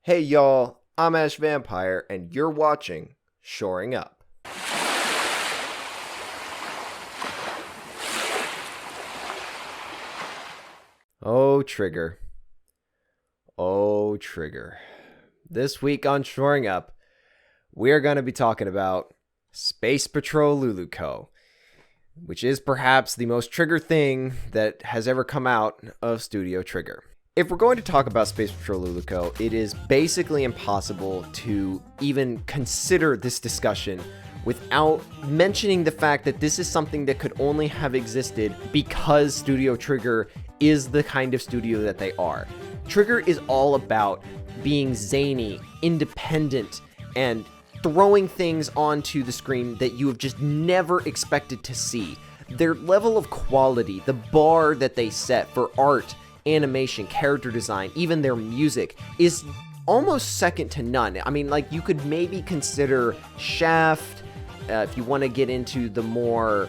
Hey y'all, I'm Ash Vampire, and you're watching Shoring Up. Oh, Trigger. Oh, Trigger. This week on Shoring Up, we're going to be talking about Space Patrol Luluco, which is perhaps the most Trigger thing that has ever come out of Studio Trigger. If we're going to talk about Space Patrol Luluco, it is basically impossible to even consider this discussion without mentioning the fact that this is something that could only have existed because Studio Trigger is the kind of studio that they are. Trigger is all about being zany, independent, and throwing things onto the screen that you have just never expected to see. Their level of quality, the bar that they set for art, animation, character design, even their music is almost second to none. I mean, like, you could maybe consider Shaft. If you want to get into the more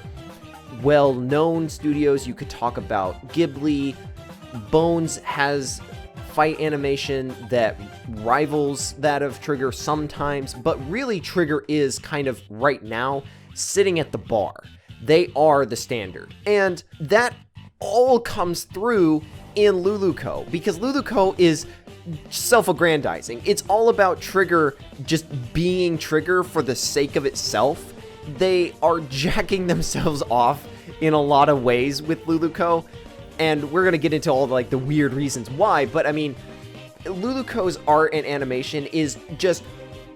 well-known studios, you could talk about Ghibli. Bones has fight animation that rivals that of Trigger sometimes, but really Trigger is kind of right now sitting at the bar. They are the standard, and that all comes through in Luluco, because Luluco is self-aggrandizing. It's all about Trigger just being Trigger for the sake of itself. They are jacking themselves off in a lot of ways with Luluco, and we're gonna get into all the weird reasons why, but I mean, Luluco's art and animation is just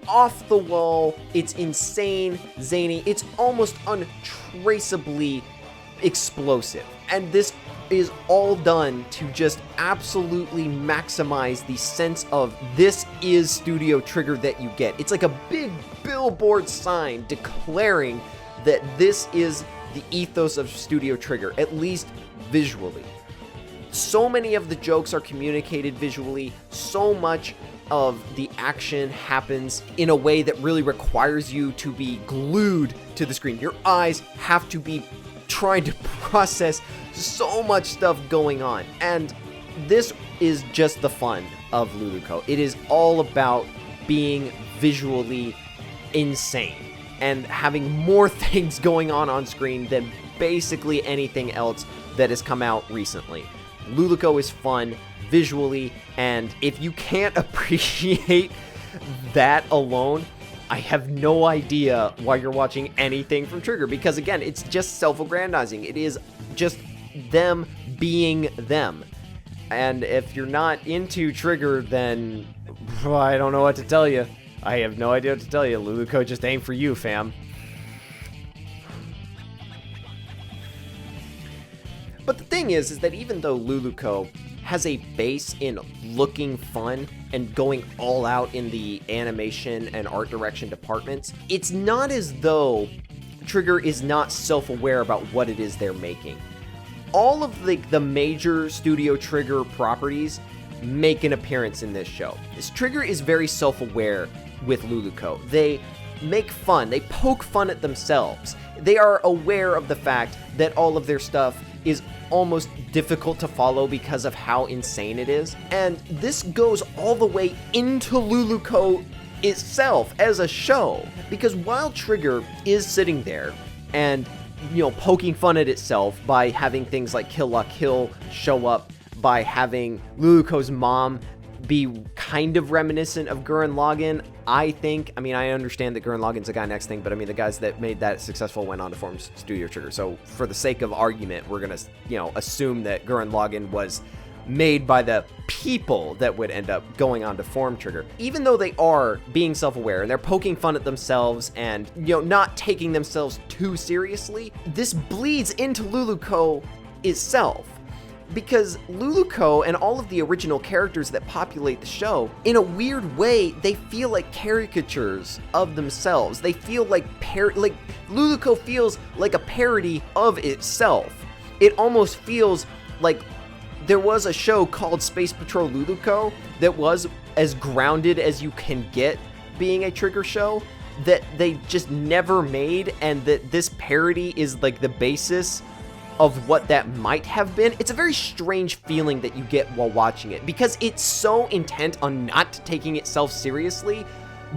off the wall. It's insane, zany, it's almost untraceably explosive, and this is all done to just absolutely maximize the sense of this is Studio Trigger that you get. It's like a big billboard sign declaring that this is the ethos of Studio Trigger, at least visually. So many of the jokes are communicated visually, so much of the action happens in a way that really requires you to be glued to the screen. Your eyes have to be trying to process so much stuff going on, and this is just the fun of Luluco. It is all about being visually insane and having more things going on screen than basically anything else that has come out recently. Luluco is fun visually, and if you can't appreciate that alone, I have no idea why you're watching anything from Trigger, because again, it's just self-aggrandizing. It is just them being them. And if you're not into Trigger, then I don't know what to tell you. I have no idea what to tell you. Luluco just ain't for you, fam. But the thing is that even though Luluco has a base in looking fun and going all out in the animation and art direction departments, it's not as though Trigger is not self-aware about what it is they're making. All of the major Studio Trigger properties make an appearance in this show. Trigger is very self-aware with Luluco. They make fun, they poke fun at themselves. They are aware of the fact that all of their stuff is almost difficult to follow because of how insane it is. And this goes all the way into Luluco itself as a show, because while Trigger is sitting there and, you know, poking fun at itself by having things like Kill La Kill show up, by having Luluco's mom be kind of reminiscent of Gurren Lagann, I think. I mean, I understand that Gurren Lagann's a guy next thing, but I mean, the guys that made that successful went on to form Studio Trigger. So for the sake of argument, we're gonna, assume that Gurren Lagann was made by the people that would end up going on to form Trigger. Even though they are being self-aware and they're poking fun at themselves and, not taking themselves too seriously, this bleeds into Luluco itself. Because Luluco and all of the original characters that populate the show, in a weird way, they feel like caricatures of themselves. They feel like Luluco feels like a parody of itself. It almost feels like there was a show called Space Patrol Luluco that was as grounded as you can get being a Trigger show, that they just never made, and that this parody is like the basis of what that might have been, it's a very strange feeling that you get while watching it, because it's so intent on not taking itself seriously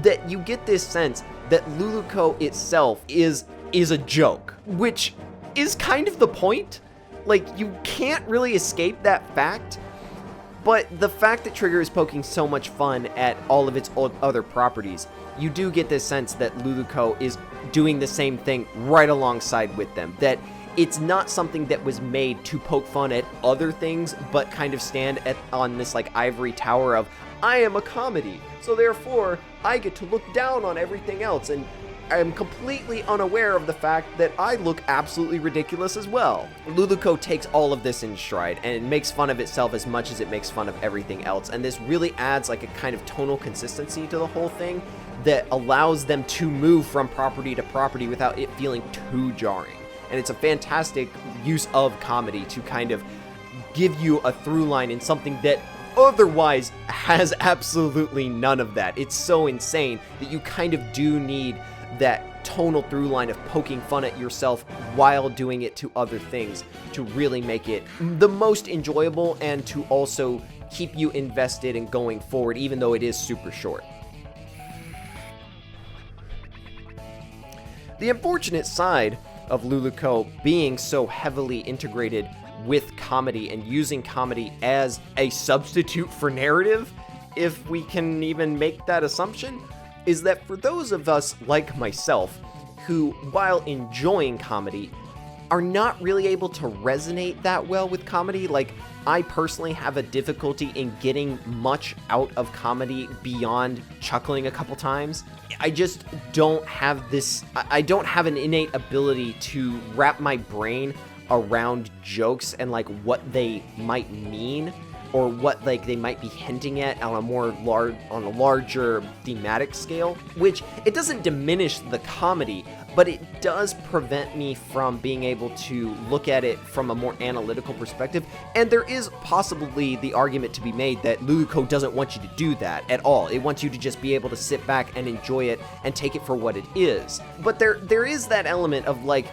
that you get this sense that Luluco itself is a joke, which is kind of the point. Like, you can't really escape that fact. But the fact that Trigger is poking so much fun at all of its other properties, you do get this sense that Luluco is doing the same thing right alongside with them. That it's not something that was made to poke fun at other things, but kind of stand on this like ivory tower of, I am a comedy, so therefore I get to look down on everything else, and I am completely unaware of the fact that I look absolutely ridiculous as well. Luluco takes all of this in stride, and it makes fun of itself as much as it makes fun of everything else, and this really adds like a kind of tonal consistency to the whole thing that allows them to move from property to property without it feeling too jarring. And it's a fantastic use of comedy to kind of give you a through line in something that otherwise has absolutely none of that. It's so insane that you kind of do need that tonal through line of poking fun at yourself while doing it to other things to really make it the most enjoyable and to also keep you invested in going forward, even though it is super short. The unfortunate side of Luluco being so heavily integrated with comedy and using comedy as a substitute for narrative, if we can even make that assumption, is that for those of us like myself who, while enjoying comedy, are not really able to resonate that well with comedy, like I personally have a difficulty in getting much out of comedy beyond chuckling a couple times. I just don't have this, I don't have an innate ability to wrap my brain around jokes and like what they might mean, or what like they might be hinting at on a larger thematic scale, which it doesn't diminish the comedy, but it does prevent me from being able to look at it from a more analytical perspective. And there is possibly the argument to be made that Luluco doesn't want you to do that at all. It wants you to just be able to sit back and enjoy it and take it for what it is. But there is that element of like,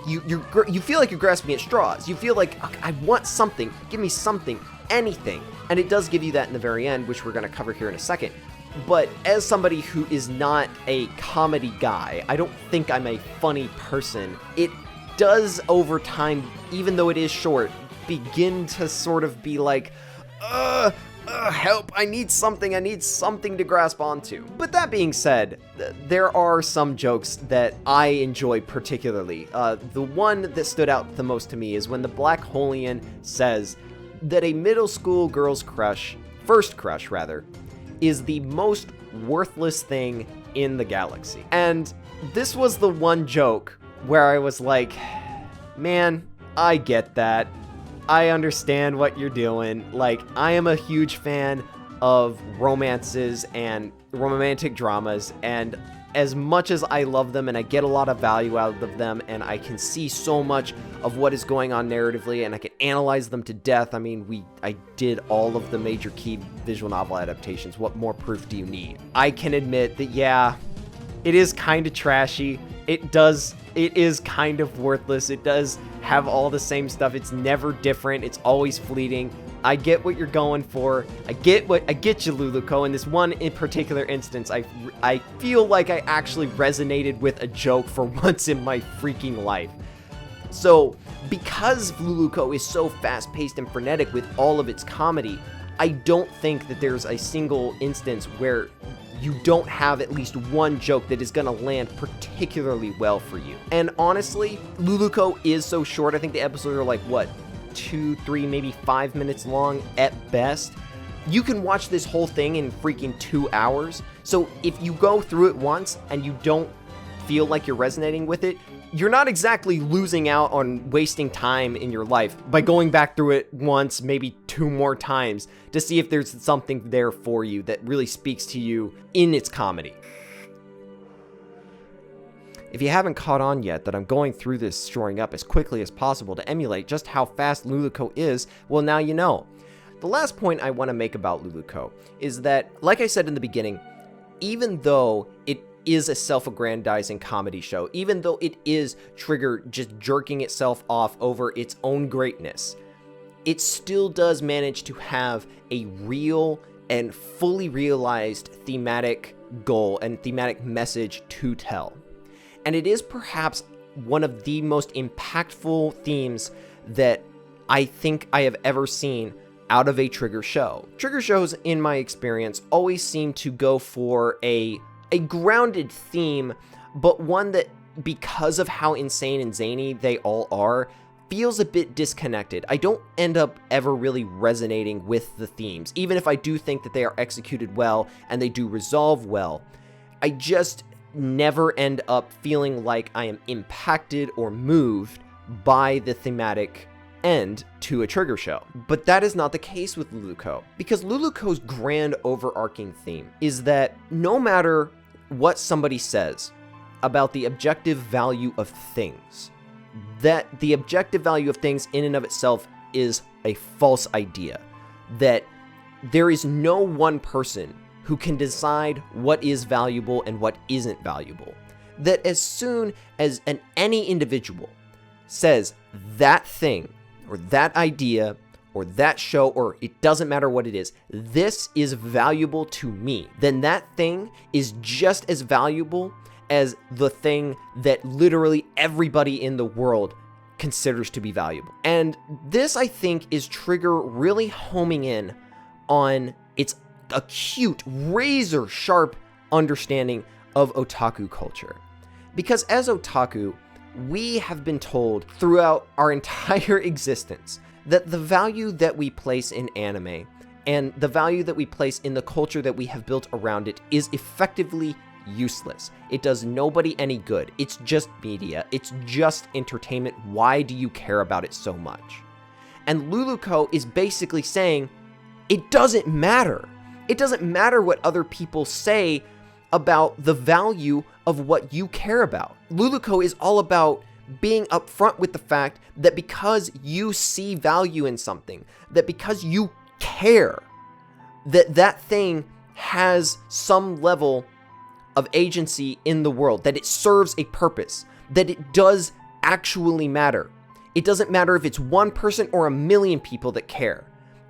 you feel like you're grasping at straws. You feel like, okay, I want something, give me something, anything. And it does give you that in the very end, which we're going to cover here in a second. But as somebody who is not a comedy guy, I don't think I'm a funny person. It does over time, even though it is short, begin to sort of be like, help, I need something to grasp onto. But that being said, there are some jokes that I enjoy particularly. The one that stood out the most to me is when the Black Holian says that a middle school girl's first crush, is the most worthless thing in the galaxy. And this was the one joke where I was like, man, I get that. I understand what you're doing. Like, I am a huge fan of romances and romantic dramas, and as much as I love them and I get a lot of value out of them and I can see so much of what is going on narratively and I can analyze them to death. I mean, I did all of the major key visual novel adaptations. What more proof do you need? I can admit that, yeah, it is kind of trashy. It is kind of worthless. It does have all the same stuff. It's never different. It's always fleeting. I get what you're going for. I get you, Luluco. In this one in particular instance, I feel like I actually resonated with a joke for once in my freaking life. So, because Luluco is so fast-paced and frenetic with all of its comedy, I don't think that there's a single instance where you don't have at least one joke that is going to land particularly well for you. And honestly, Luluco is so short. I think the episodes are like, what, 2, 3, maybe 5 minutes long at best. You can watch this whole thing in freaking 2 hours. So if you go through it once and you don't feel like you're resonating with it, you're not exactly losing out on wasting time in your life by going back through it once, maybe 2 more times to see if there's something there for you that really speaks to you in its comedy. If you haven't caught on yet that I'm going through this shoring up as quickly as possible to emulate just how fast Luluco is, well, now you know. The last point I want to make about Luluco is that, like I said in the beginning, even though it is a self-aggrandizing comedy show, even though it is Trigger just jerking itself off over its own greatness, it still does manage to have a real and fully realized thematic goal and thematic message to tell. And it is perhaps one of the most impactful themes that I think I have ever seen out of a Trigger show. Trigger shows, in my experience, always seem to go for a grounded theme, but one that, because of how insane and zany they all are, feels a bit disconnected. I don't end up ever really resonating with the themes, even if I do think that they are executed well and they do resolve well. I just never end up feeling like I am impacted or moved by the thematic end to a Trigger show. But that is not the case with Luluco, because Luluco's grand overarching theme is that no matter what somebody says about the objective value of things, that the objective value of things in and of itself is a false idea, that there is no one person who can decide what is valuable and what isn't valuable, that as soon as any individual says that thing or that idea or that show, or it doesn't matter what it is, this is valuable to me, then that thing is just as valuable as the thing that literally everybody in the world considers to be valuable. And this, I think, is Trigger really homing in on its acute, razor-sharp understanding of otaku culture. Because as otaku, we have been told throughout our entire existence that the value that we place in anime and the value that we place in the culture that we have built around it is effectively useless. It does nobody any good. It's just media. It's just entertainment. Why do you care about it so much? And Luluco is basically saying, it doesn't matter. It doesn't matter what other people say about the value of what you care about. Luluco is all about being upfront with the fact that because you see value in something, that because you care, that thing has some level of agency in the world, that it serves a purpose, that it does actually matter. It doesn't matter if it's one person or a million people that care.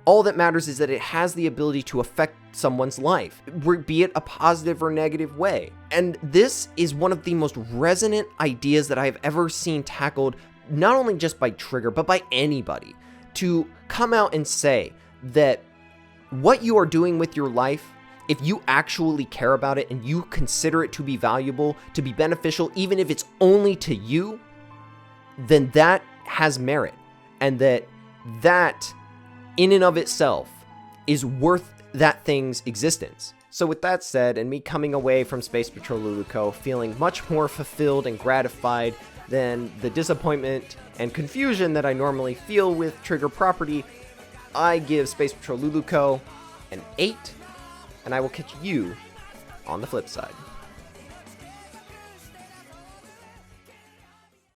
All that matters is that it has the ability to affect someone's life, be it a positive or negative way. And this is one of the most resonant ideas that I have ever seen tackled, not only just by Trigger, but by anybody, to come out and say that what you are doing with your life, if you actually care about it and you consider it to be valuable, to be beneficial, even if it's only to you, then that has merit. And that in and of itself is worth that thing's existence. So with that said, and me coming away from Space Patrol Luluco feeling much more fulfilled and gratified than the disappointment and confusion that I normally feel with Trigger property, I give Space Patrol Luluco an 8, and I will catch you on the flip side.